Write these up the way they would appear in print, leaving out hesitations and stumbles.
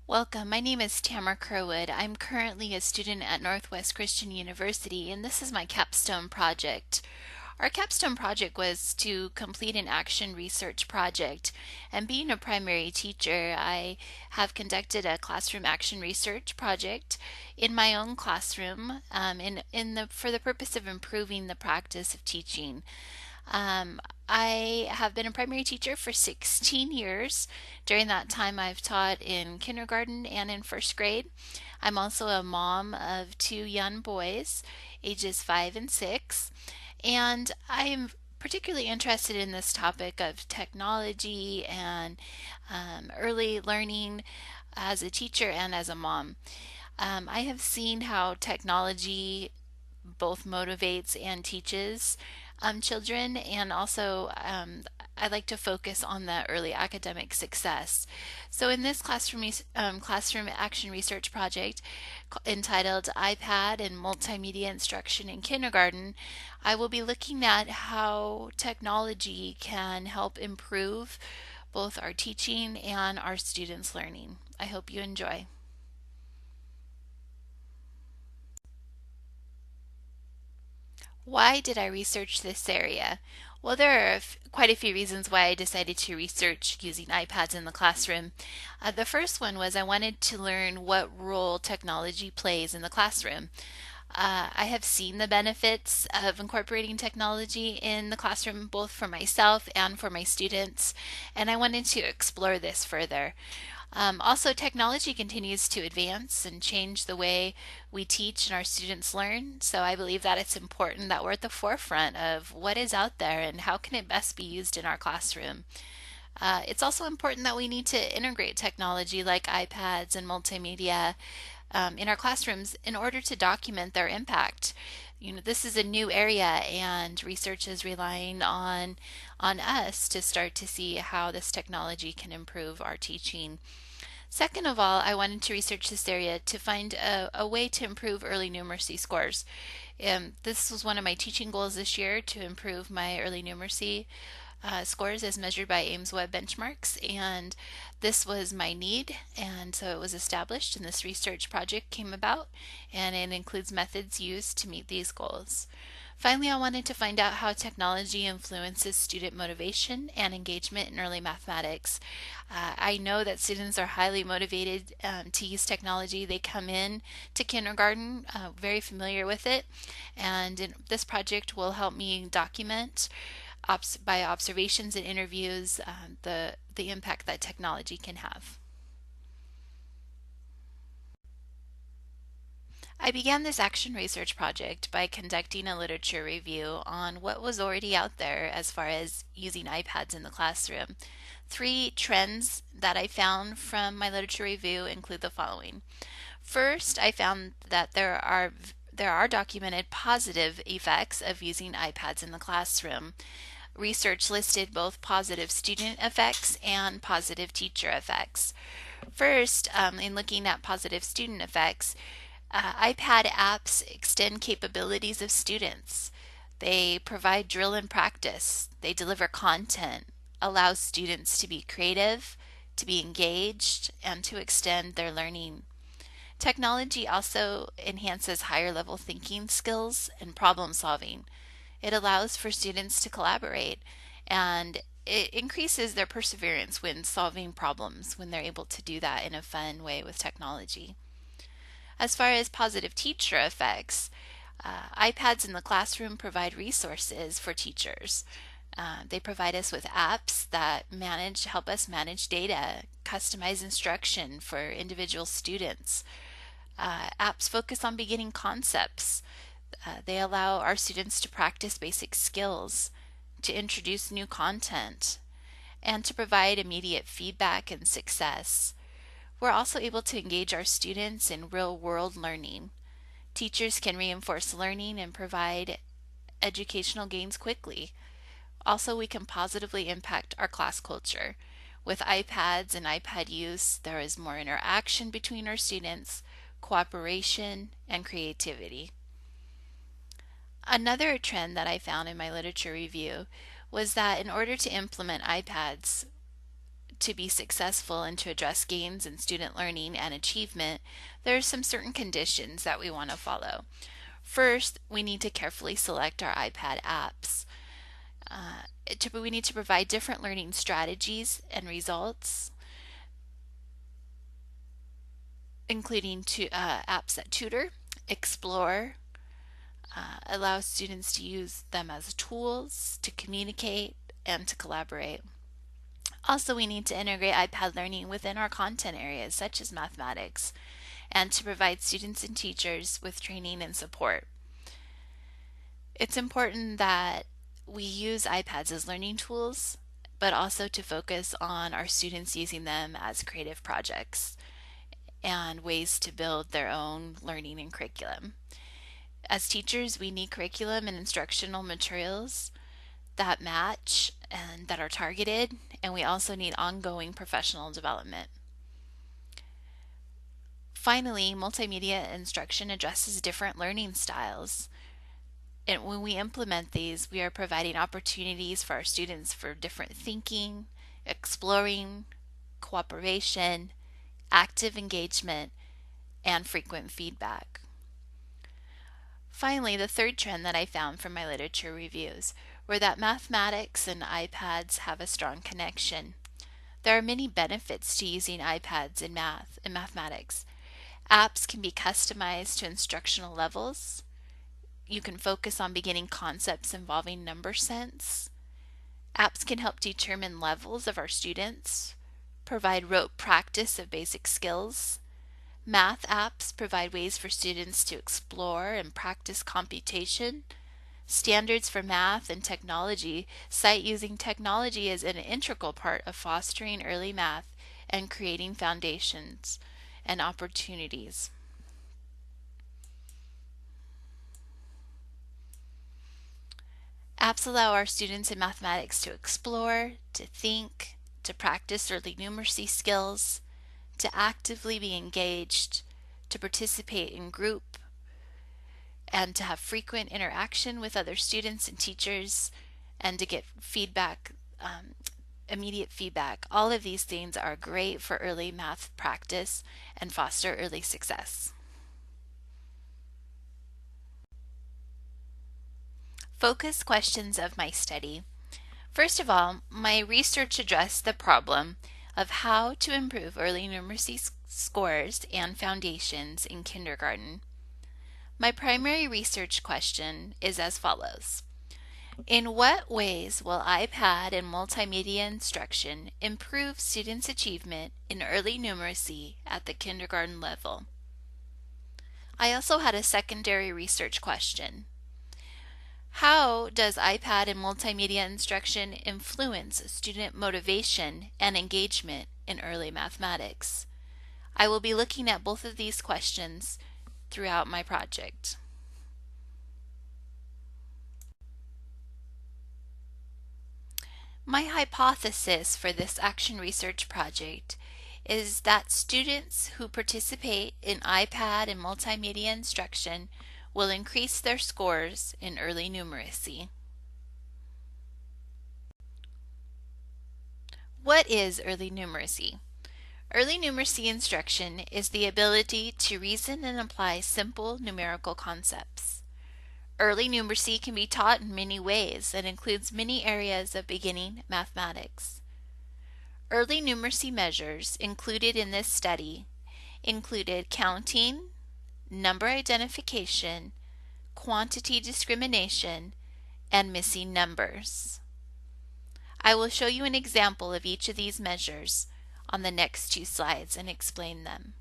Welcome. My name is Tamara Kerwood. I'm currently a student at Northwest Christian University, and this is my capstone project. Our capstone project was to complete an action research project, and being a primary teacher, I have conducted a classroom action research project in my own classroom for the purpose of improving the practice of teaching. Um, I have been a primary teacher for 16 years. During that time, I've taught in kindergarten and in first grade. I'm also a mom of two young boys, ages 5 and 6, and I'm particularly interested in this topic of technology and early learning as a teacher and as a mom. I have seen how technology both motivates and teaches children, and also I like to focus on the early academic success. So in this classroom action research project entitled iPad and Multimedia Instruction in Kindergarten, I will be looking at how technology can help improve both our teaching and our students' learning. I hope you enjoy. Why did I research this area? Well, there are quite a few reasons why I decided to research using iPads in the classroom. The first one was I wanted to learn what role technology plays in the classroom. I have seen the benefits of incorporating technology in the classroom both for myself and for my students, and I wanted to explore this further. Also, technology continues to advance and change the way we teach and our students learn. So I believe that it's important that we're at the forefront of what is out there and how can it best be used in our classroom. It's also important that we need to integrate technology like iPads and multimedia in our classrooms in order to document their impact. This is a new area, and research is relying on us to start to see how this technology can improve our teaching. Second of all, I wanted to research this area to find a way to improve early numeracy scores. This was one of my teaching goals this year, to improve my early numeracy scores as measured by Ames Web benchmarks, and this was my need, and so it was established, and this research project came about, and it includes methods used to meet these goals. Finally, I wanted to find out how technology influences student motivation and engagement in early mathematics. I know that students are highly motivated to use technology. They come in to kindergarten very familiar with it, and this project will help me document by observations and interviews the impact that technology can have. I began this action research project by conducting a literature review on what was already out there as far as using iPads in the classroom. Three trends that I found from my literature review include the following. First, I found that there are documented positive effects of using iPads in the classroom. Research listed both positive student effects and positive teacher effects. First, in looking at positive student effects, iPad apps extend capabilities of students. They provide drill and practice. They deliver content, allow students to be creative, to be engaged, and to extend their learning. Technology also enhances higher level thinking skills and problem solving. It allows for students to collaborate, and it increases their perseverance when solving problems when they're able to do that in a fun way with technology. As far as positive teacher effects, iPads in the classroom provide resources for teachers. They provide us with apps that help us manage data, customize instruction for individual students. Apps focus on beginning concepts. They allow our students to practice basic skills, to introduce new content, and to provide immediate feedback and success. We're also able to engage our students in real world learning. Teachers can reinforce learning and provide educational gains quickly. Also, we can positively impact our class culture. With iPads and iPad use, there is more interaction between our students, cooperation, and creativity. Another trend that I found in my literature review was that in order to implement iPads, to be successful and to address gains in student learning and achievement, there are some certain conditions that we want to follow. First, we need to carefully select our iPad apps. We need to provide different learning strategies and results, including apps that tutor, explore, allow students to use them as tools to communicate and to collaborate. Also, we need to integrate iPad learning within our content areas such as mathematics and to provide students and teachers with training and support. It's important that we use iPads as learning tools, but also to focus on our students using them as creative projects and ways to build their own learning and curriculum. As teachers, we need curriculum and instructional materials that match and that are targeted, and we also need ongoing professional development. Finally, multimedia instruction addresses different learning styles. And when we implement these, we are providing opportunities for our students for different thinking, exploring, cooperation, active engagement, and frequent feedback. Finally, the third trend that I found from my literature reviews were that mathematics and iPads have a strong connection. There are many benefits to using iPads in math and mathematics. Apps can be customized to instructional levels. You can focus on beginning concepts involving number sense. Apps can help determine levels of our students, provide rote practice of basic skills. Math apps provide ways for students to explore and practice computation. Standards for math and technology cite using technology as an integral part of fostering early math and creating foundations and opportunities. Apps allow our students in mathematics to explore, to think, to practice early numeracy skills, to actively be engaged, to participate in group, and to have frequent interaction with other students and teachers, and to get feedback, immediate feedback. All of these things are great for early math practice and foster early success. Focus questions of my study. First of all, my research addressed the problem of how to improve early numeracy scores and foundations in kindergarten. My primary research question is as follows. In what ways will iPad and multimedia instruction improve students' achievement in early numeracy at the kindergarten level? I also had a secondary research question. How does iPad and multimedia instruction influence student motivation and engagement in early mathematics? I will be looking at both of these questions throughout my project. My hypothesis for this action research project is that students who participate in iPad and multimedia instruction will increase their scores in early numeracy. What is early numeracy? Early numeracy instruction is the ability to reason and apply simple numerical concepts. Early numeracy can be taught in many ways and includes many areas of beginning mathematics. Early numeracy measures included in this study included counting, number identification, quantity discrimination, and missing numbers. I will show you an example of each of these measures on the next two slides and explain them.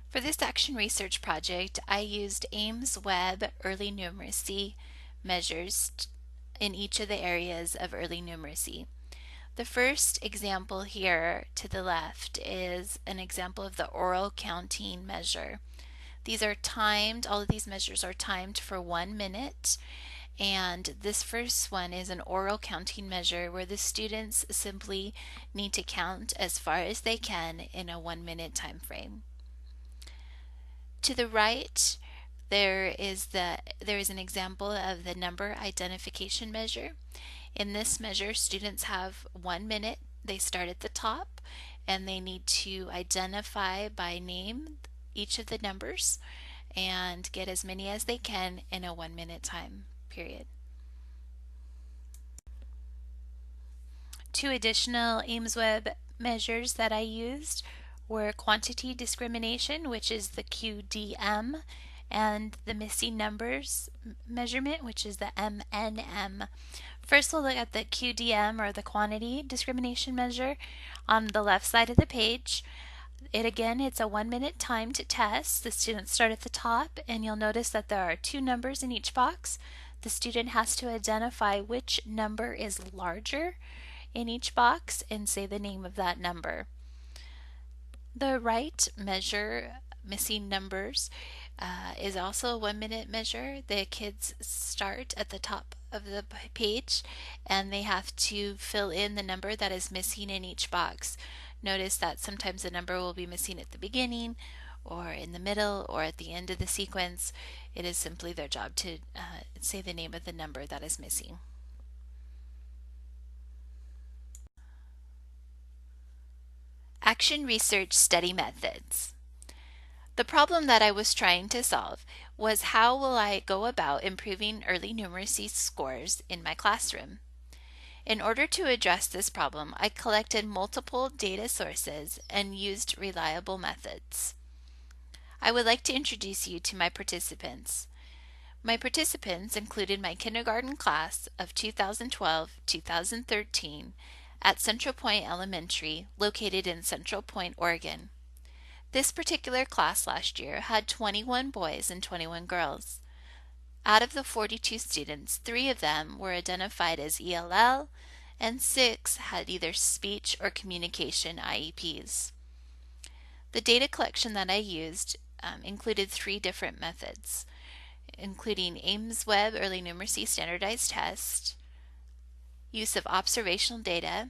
For this action research project, I used Ames Web early numeracy measures in each of the areas of early numeracy. The first example here to the left is an example of the oral counting measure. These are timed, all of these measures are timed for 1 minute, and this first one is an oral counting measure where the students simply need to count as far as they can in a 1 minute time frame. To the right, there is an example of the number identification measure. In this measure, students have 1 minute. They start at the top and they need to identify by name each of the numbers and get as many as they can in a 1 minute time period. Two additional Ames Web measures that I used were quantity discrimination, which is the QDM, and the missing numbers measurement, which is the MNM. First, we'll look at the QDM, or the quantity discrimination measure, on the left side of the page. It's a 1 minute time to test. The students start at the top, and you'll notice that there are two numbers in each box. The student has to identify which number is larger in each box and say the name of that number. The right measure, missing numbers, is also a 1 minute measure. The kids start at the top of the page and they have to fill in the number that is missing in each box. Notice that sometimes the number will be missing at the beginning or in the middle or at the end of the sequence. It is simply their job to say the name of the number that is missing. Action research study methods. The problem that I was trying to solve was, how will I go about improving early numeracy scores in my classroom? In order to address this problem, I collected multiple data sources and used reliable methods. I would like to introduce you to my participants. My participants included my kindergarten class of 2012-2013 at Central Point Elementary, located in Central Point, Oregon. This particular class last year had 21 boys and 21 girls. Out of the 42 students, 3 of them were identified as ELL and 6 had either speech or communication IEPs. The data collection that I used included 3 different methods, including Ames Web Early Numeracy Standardized Test, use of observational data,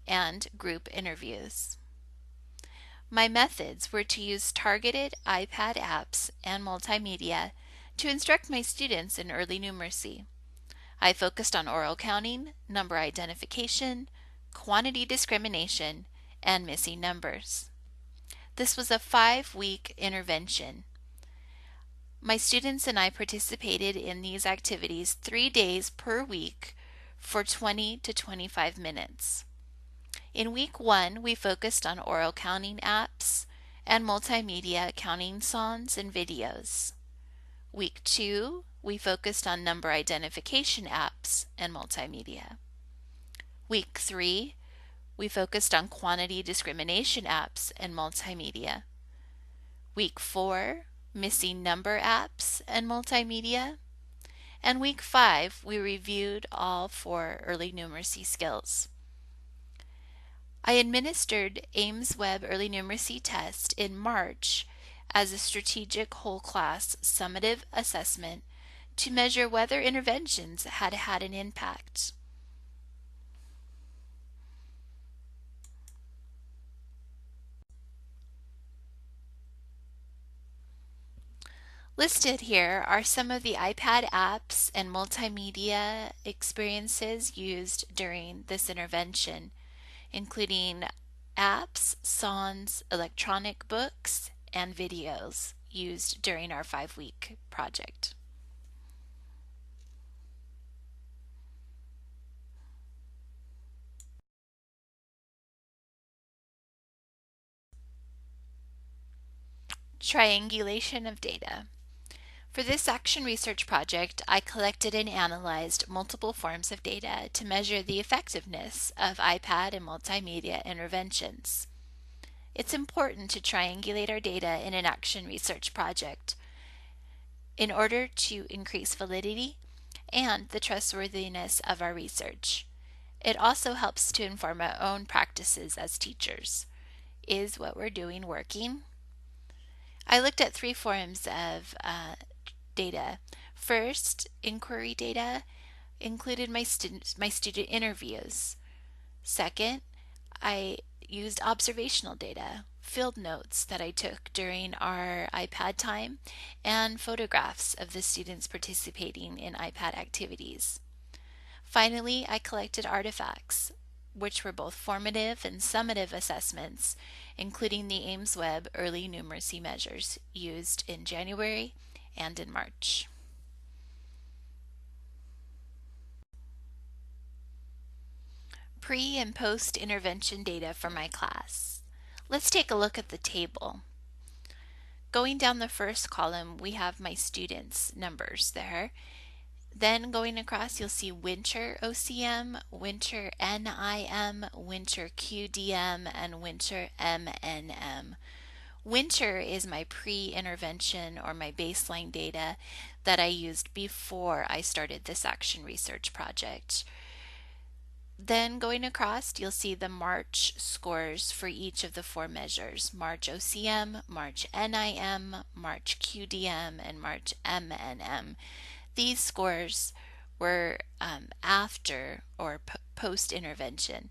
and group interviews. My methods were to use targeted iPad apps and multimedia to instruct my students in early numeracy. I focused on oral counting, number identification, quantity discrimination, and missing numbers. This was a 5-week intervention. My students and I participated in these activities 3 days per week for 20 to 25 minutes. In week 1, we focused on oral counting apps and multimedia counting songs and videos. Week 2, we focused on number identification apps and multimedia. Week 3, we focused on quantity discrimination apps and multimedia. Week 4, missing number apps and multimedia. And week 5, we reviewed all 4 early numeracy skills. I administered Ames Web Early Numeracy Test in March as a strategic whole class summative assessment to measure whether interventions had had an impact. Listed here are some of the iPad apps and multimedia experiences used during this intervention, including apps, songs, electronic books, and videos used during our 5-week project. Triangulation of data. For this action research project, I collected and analyzed multiple forms of data to measure the effectiveness of iPad and multimedia interventions. It's important to triangulate our data in an action research project in order to increase validity and the trustworthiness of our research. It also helps to inform our own practices as teachers. Is what we're doing working? I looked at 3 forms of data. First, inquiry data included my student interviews. Second, I used observational data, field notes that I took during our iPad time, and photographs of the students participating in iPad activities. Finally, I collected artifacts, which were both formative and summative assessments, including the Ames-Webb early numeracy measures used in January and in March. Pre and post intervention data for my class. Let's take a look at the table. Going down the first column, we have my students' numbers there. Then going across, you'll see winter OCM, winter NIM, winter QDM, and winter MNM. Winter is my pre-intervention or my baseline data that I used before I started this action research project. Then going across, you'll see the March scores for each of the 4 measures: March OCM, March NIM, March QDM, and March MNM. These scores were after or post-intervention.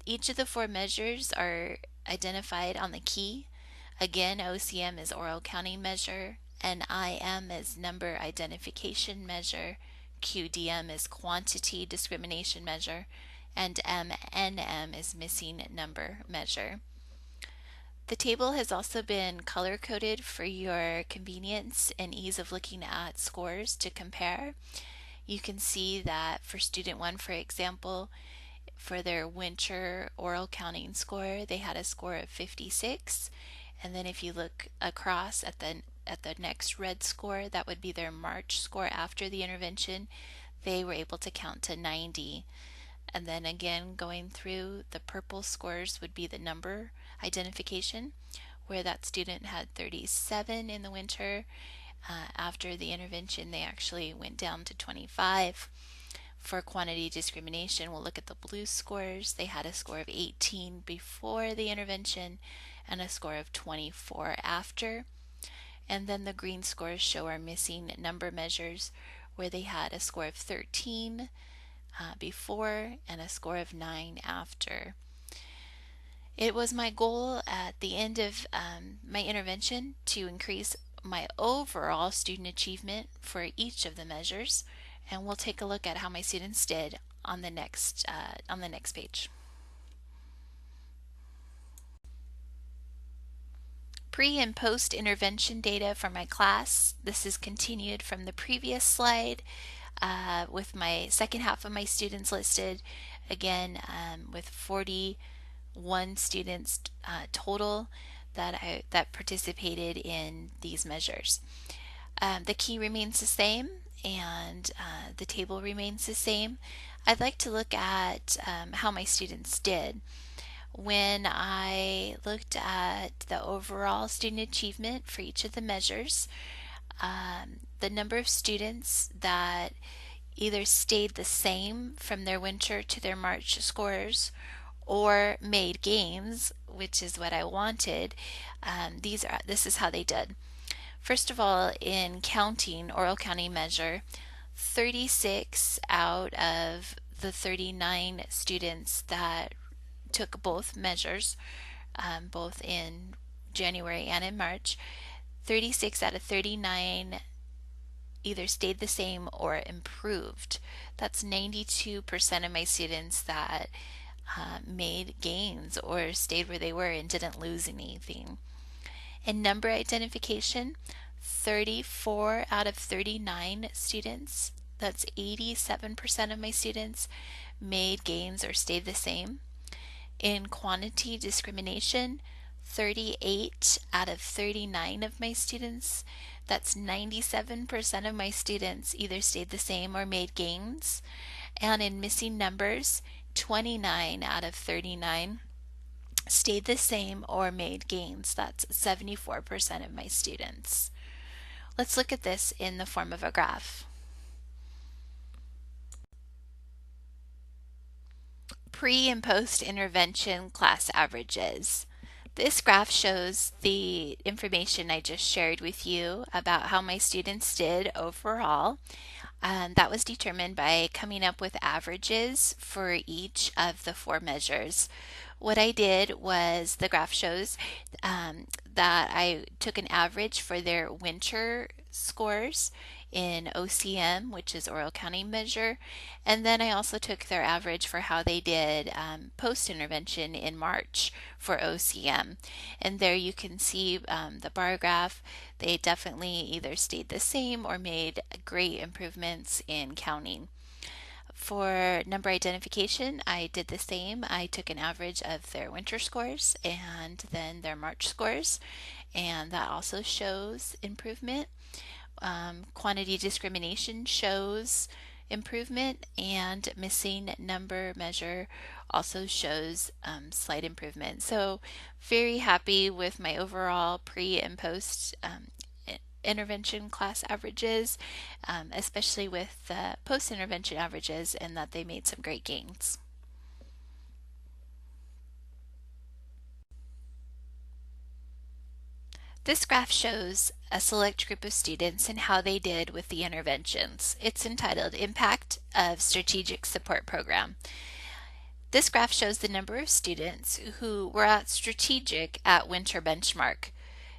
Each of the 4 measures are identified on the key. Again, OCM is oral counting measure, NIM is number identification measure, QDM is quantity discrimination measure, and MNM is missing number measure. The table has also been color-coded for your convenience and ease of looking at scores to compare. You can see that for student 1, for example, for their winter oral counting score, they had a score of 56. And then if you look across at the next red score, that would be their March score after the intervention. They were able to count to 90. And then again, going through, the purple scores would be the number identification, where that student had 37 in the winter. After the intervention, they actually went down to 25. For quantity discrimination, we'll look at the blue scores. They had a score of 18 before the intervention and a score of 24 after. And then the green scores show our missing number measures, where they had a score of 13 before and a score of 9 after. It was my goal at the end of my intervention to increase my overall student achievement for each of the measures, and we'll take a look at how my students did on the next page. Pre and post intervention data for my class. This is continued from the previous slide with my second half of my students listed, again with 41 students total that participated in these measures. The key remains the same, and the table remains the same. I'd like to look at how my students did. When I looked at the overall student achievement for each of the measures, the number of students that either stayed the same from their winter to their March scores or made gains, which is what I wanted, this is how they did. First of all, in counting, oral counting measure, 36 out of the 39 students that took both measures, both in January and in March, 36 out of 39 either stayed the same or improved. That's 92% of my students that made gains or stayed where they were and didn't lose anything. In number identification, 34 out of 39 students, that's 87% of my students, made gains or stayed the same. In quantity discrimination, 38 out of 39 of my students, that's 97% of my students, either stayed the same or made gains. And in missing numbers, 29 out of 39 stayed the same or made gains. That's 74% of my students. Let's look at this in the form of a graph. Pre and post intervention class averages. This graph shows the information I just shared with you about how my students did overall. That was determined by coming up with averages for each of the 4 measures. What I did was the graph shows that I took an average for their winter scores in OCM, which is oral counting measure, and then I also took their average for how they did post-intervention in March for OCM. And there you can see the bar graph. They definitely either stayed the same or made great improvements in counting. For number identification, I did the same. I took an average of their winter scores and then their March scores, and that also shows improvement. Quantity discrimination shows improvement, and missing number measure also shows slight improvement. So very happy with my overall pre and post intervention class averages, especially with the post-intervention averages, and that they made some great gains. This graph shows a select group of students and how they did with the interventions. It's entitled Impact of Strategic Support Program. This graph shows the number of students who were at strategic at winter benchmark.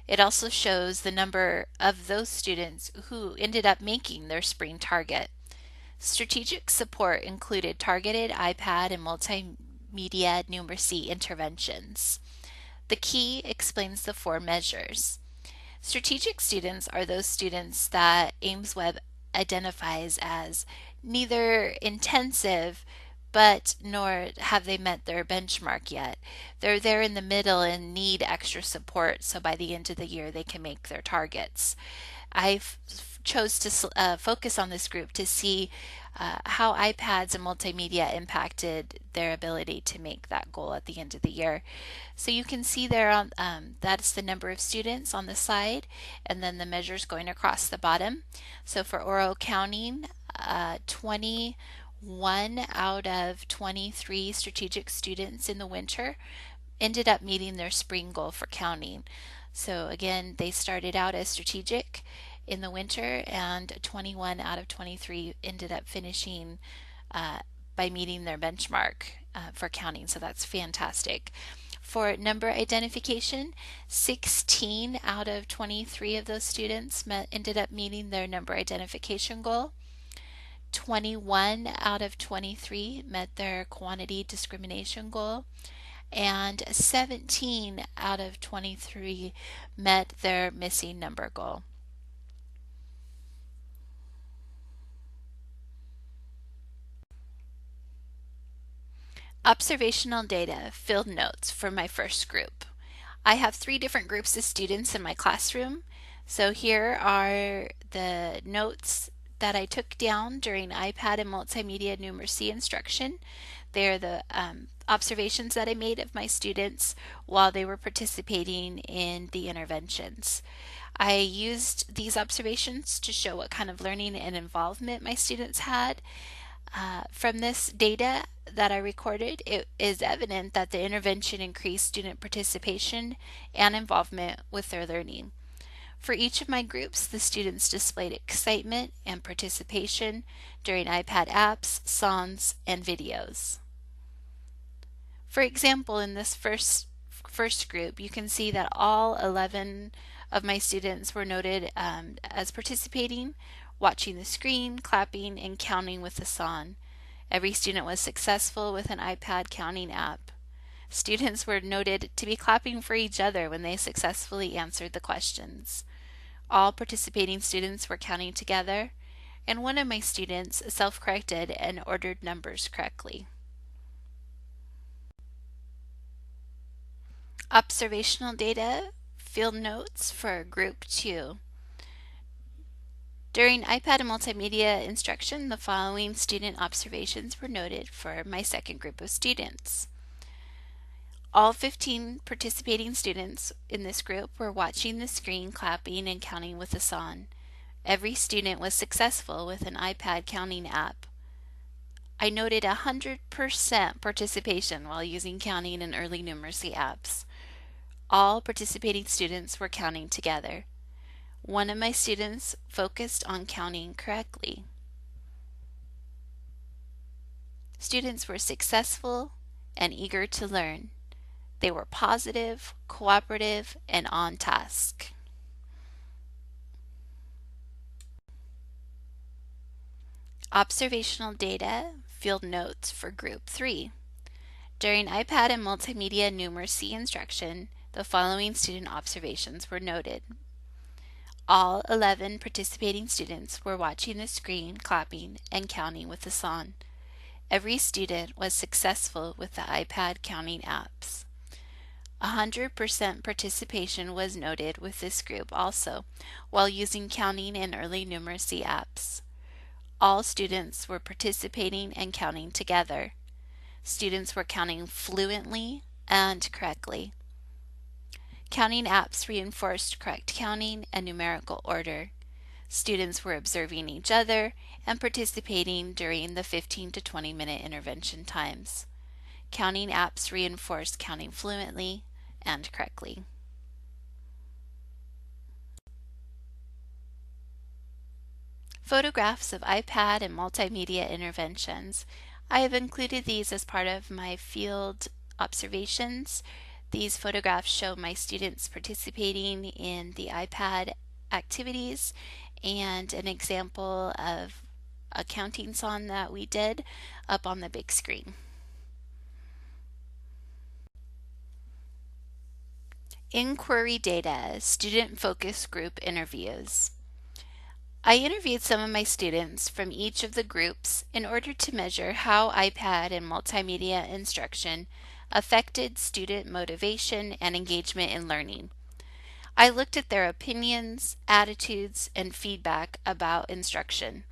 It also shows the number of those students who ended up making their spring target. Strategic support included targeted iPad and multimedia numeracy interventions. The key explains the 4 measures. Strategic students are those students that AIMSweb identifies as neither intensive but nor have they met their benchmark yet. They're there in the middle and need extra support, so by the end of the year they can make their targets. I chose to focus on this group to see how iPads and multimedia impacted their ability to make that goal at the end of the year. So you can see there on that's the number of students on the side, and then the measures going across the bottom. So for oral counting, 21 out of 23 strategic students in the winter ended up meeting their spring goal for counting. So again, they started out as strategic in the winter, and 21 out of 23 ended up finishing by meeting their benchmark for counting. So that's fantastic. For number identification, 16 out of 23 of those students ended up meeting their number identification goal. 21 out of 23 met their quantity discrimination goal, and 17 out of 23 met their missing number goal. Observational data, field notes for my first group. I have 3 different groups of students in my classroom. So here are the notes that I took down during iPad and multimedia numeracy instruction. They're the observations that I made of my students while they were participating in the interventions. I used these observations to show what kind of learning and involvement my students had. From this data that I recorded, it is evident that the intervention increased student participation and involvement with their learning. For each of my groups, the students displayed excitement and participation during iPad apps, songs, and videos. For example, in this first group, you can see that all 11 of my students were noted as participating, watching the screen, clapping, and counting with the song. Every student was successful with an iPad counting app. Students were noted to be clapping for each other when they successfully answered the questions. All participating students were counting together, and one of my students self-corrected and ordered numbers correctly. Observational data, field notes for Group 2. During iPad and multimedia instruction, the following student observations were noted for my second group of students. All 15 participating students in this group were watching the screen, clapping, and counting with the song. Every student was successful with an iPad counting app. I noted 100% participation while using counting and early numeracy apps. All participating students were counting together. One of my students focused on counting correctly. Students were successful and eager to learn. They were positive, cooperative, and on task. Observational data, field notes for Group 3. During iPad and multimedia numeracy instruction, the following student observations were noted. All 11 participating students were watching the screen, clapping, and counting with the song. Every student was successful with the iPad counting apps. 100% participation was noted with this group also, while using counting and early numeracy apps. All students were participating and counting together. Students were counting fluently and correctly. Counting apps reinforced correct counting and numerical order. Students were observing each other and participating during the 15 to 20-minute intervention times. Counting apps reinforced counting fluently and correctly. Photographs of iPad and multimedia interventions. I have included these as part of my field observations. These photographs show my students participating in the iPad activities and an example of a counting song that we did up on the big screen. Inquiry data, student focus group interviews. I interviewed some of my students from each of the groups in order to measure how iPad and multimedia instruction affected student motivation and engagement in learning. I looked at their opinions, attitudes, and feedback about instruction.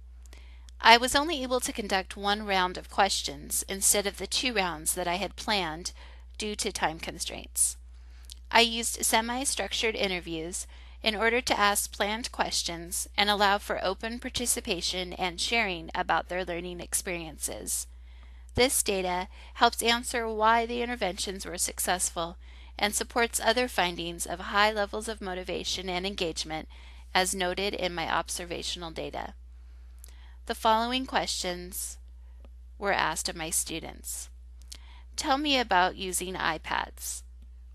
I was only able to conduct one round of questions instead of the 2 rounds that I had planned due to time constraints. I used semi-structured interviews in order to ask planned questions and allow for open participation and sharing about their learning experiences. This data helps answer why the interventions were successful and supports other findings of high levels of motivation and engagement as noted in my observational data. The following questions were asked of my students. Tell me about using iPads.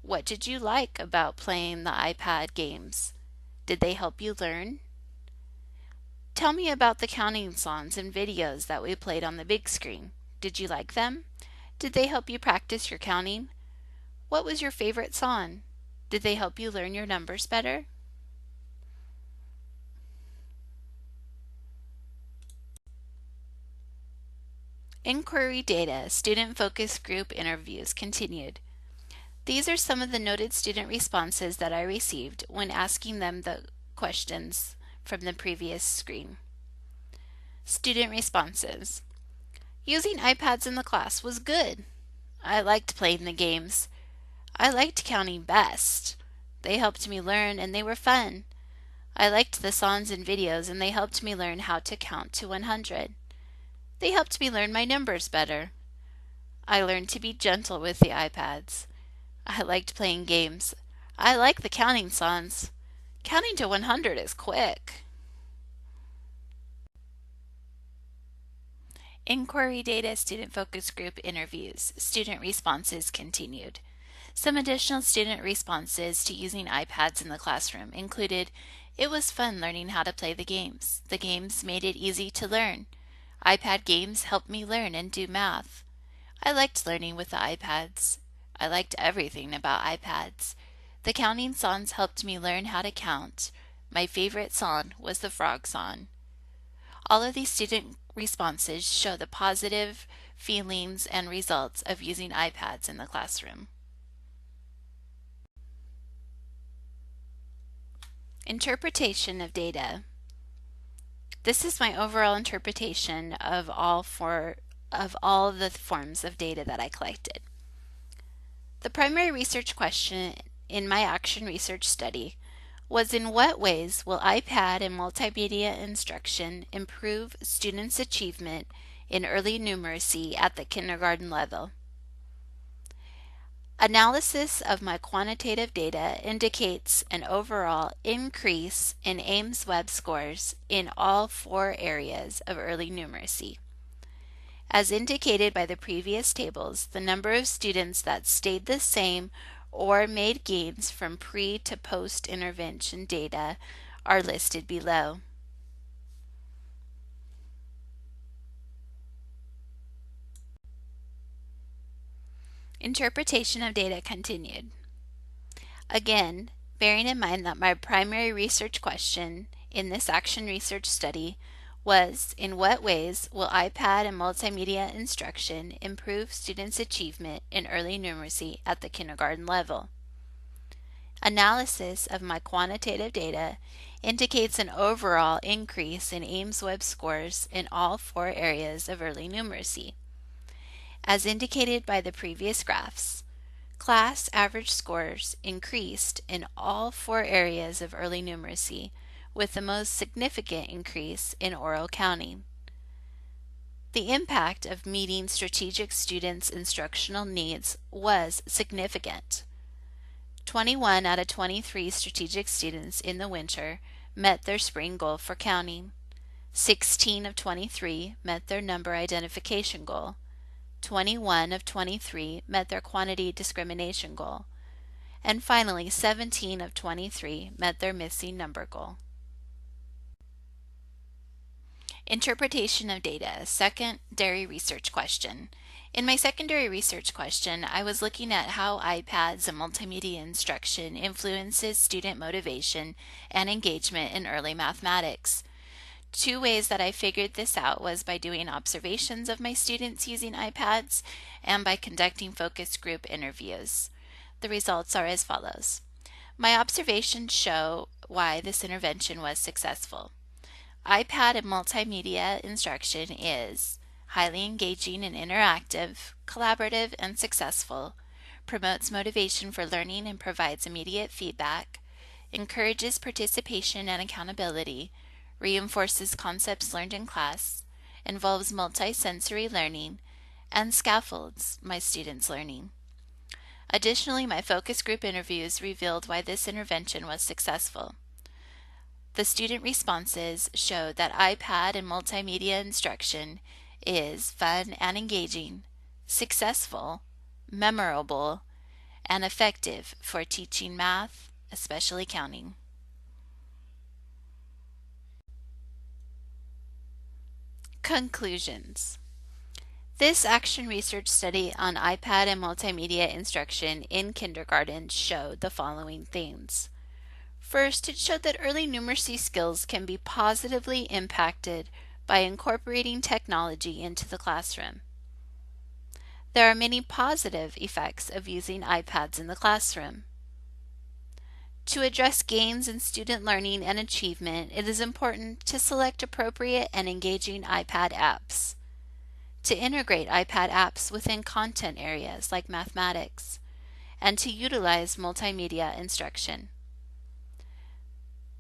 What did you like about playing the iPad games? Did they help you learn? Tell me about the counting songs and videos that we played on the big screen. Did you like them? Did they help you practice your counting? What was your favorite song? Did they help you learn your numbers better? Inquiry data, student focus group interviews continued. These are some of the noted student responses that I received when asking them the questions from the previous screen. Student responses. Using iPads in the class was good. I liked playing the games. I liked counting best. They helped me learn and they were fun. I liked the songs and videos and they helped me learn how to count to 100. They helped me learn my numbers better. I learned to be gentle with the iPads. I liked playing games. I like the counting songs. Counting to 100 is quick. Inquiry data, student focus group interviews. Student responses continued. Some additional student responses to using iPads in the classroom included, it was fun learning how to play the games. The games made it easy to learn. iPad games helped me learn and do math. I liked learning with the iPads. I liked everything about iPads. The counting songs helped me learn how to count. My favorite song was the frog song. All of these student responses show the positive feelings and results of using iPads in the classroom. Interpretation of data. This is my overall interpretation of all the forms of data that I collected. The primary research question in my action research study was, in what ways will iPad and multimedia instruction improve students' achievement in early numeracy at the kindergarten level? Analysis of my quantitative data indicates an overall increase in Ames Web scores in all 4 areas of early numeracy. As indicated by the previous tables, the number of students that stayed the same or made gains from pre to post intervention data are listed below. Interpretation of data continued. Again, bearing in mind that my primary research question in this action research study was, in what ways will iPad and multimedia instruction improve students' achievement in early numeracy at the kindergarten level? Analysis of my quantitative data indicates an overall increase in Ames Web scores in all 4 areas of early numeracy. As indicated by the previous graphs, class average scores increased in all 4 areas of early numeracy, with the most significant increase in oral counting. The impact of meeting strategic students' instructional needs was significant. 21 out of 23 strategic students in the winter met their spring goal for counting. 16 of 23 met their number identification goal. 21 of 23 met their quantity discrimination goal. And finally, 17 of 23 met their missing number goal. Interpretation of data, secondary research question. In my secondary research question, I was looking at how iPads and multimedia instruction influences student motivation and engagement in early mathematics. 2 ways that I figured this out was by doing observations of my students using iPads and by conducting focus group interviews. The results are as follows. My observations show why this intervention was successful. iPad and multimedia instruction is highly engaging and interactive, collaborative and successful, promotes motivation for learning and provides immediate feedback, encourages participation and accountability, reinforces concepts learned in class, involves multisensory learning, and scaffolds my students' learning. Additionally, my focus group interviews revealed why this intervention was successful. The student responses showed that iPad and multimedia instruction is fun and engaging, successful, memorable, and effective for teaching math, especially counting. Conclusions. This action research study on iPad and multimedia instruction in kindergarten showed the following things. First, it showed that early numeracy skills can be positively impacted by incorporating technology into the classroom. There are many positive effects of using iPads in the classroom. To address gains in student learning and achievement, it is important to select appropriate and engaging iPad apps, to integrate iPad apps within content areas like mathematics, and to utilize multimedia instruction.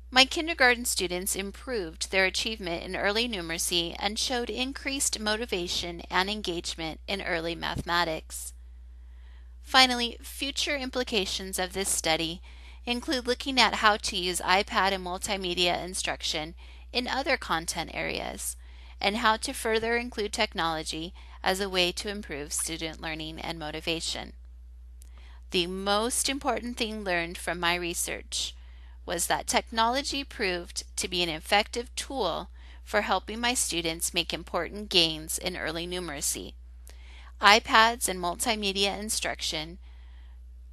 My kindergarten students improved their achievement in early numeracy and showed increased motivation and engagement in early mathematics. Finally, future implications of this study include looking at how to use iPad and multimedia instruction in other content areas, and how to further include technology as a way to improve student learning and motivation. The most important thing learned from my research was that technology proved to be an effective tool for helping my students make important gains in early numeracy. iPads and multimedia instruction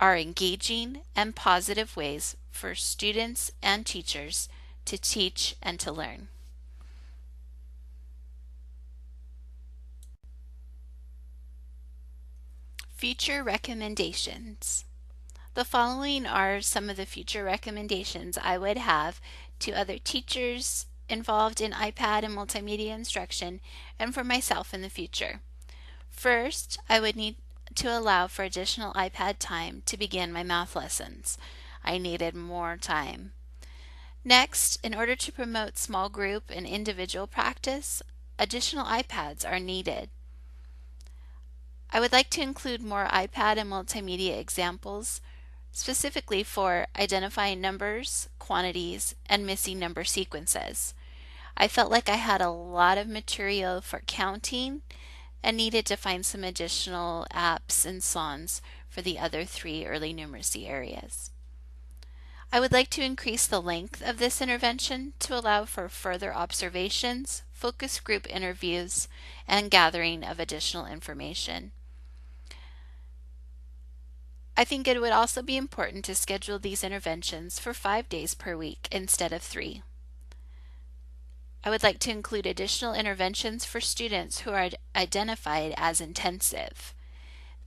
are engaging and positive ways for students and teachers to teach and to learn. Future recommendations. The following are some of the future recommendations I would have to other teachers involved in iPad and multimedia instruction and for myself in the future. First, I would need to allow for additional iPad time to begin my math lessons. I needed more time. Next, in order to promote small group and individual practice, additional iPads are needed. I would like to include more iPad and multimedia examples, specifically for identifying numbers, quantities, and missing number sequences. I felt like I had a lot of material for counting and needed to find some additional apps and songs for the other three early numeracy areas. I would like to increase the length of this intervention to allow for further observations, focus group interviews, and gathering of additional information. I think it would also be important to schedule these interventions for 5 days per week instead of 3. I would like to include additional interventions for students who are identified as intensive.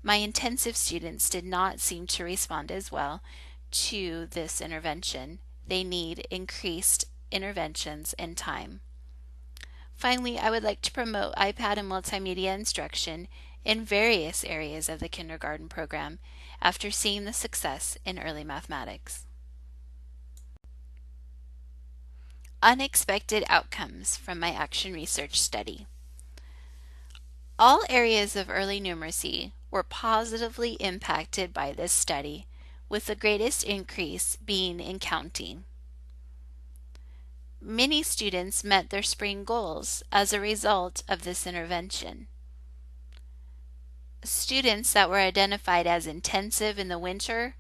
My intensive students did not seem to respond as well to this intervention. They need increased interventions and time. Finally, I would like to promote iPad and multimedia instruction in various areas of the kindergarten program after seeing the success in early mathematics. Unexpected outcomes from my action research study. All areas of early numeracy were positively impacted by this study, with the greatest increase being in counting. Many students met their spring goals as a result of this intervention. Students that were identified as intensive in the winter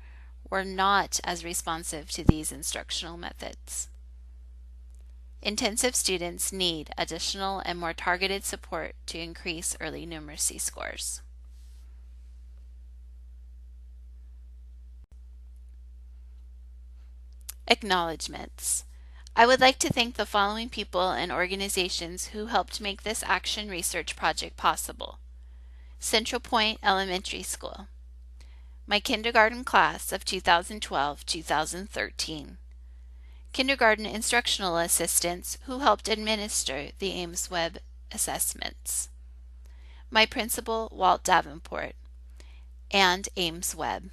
were not as responsive to these instructional methods. Intensive students need additional and more targeted support to increase early numeracy scores. Acknowledgements. I would like to thank the following people and organizations who helped make this action research project possible. Central Point Elementary School, my kindergarten class of 2012-2013, kindergarten instructional assistants who helped administer the Ames Web assessments, my principal Walt Davenport, and Ames Web.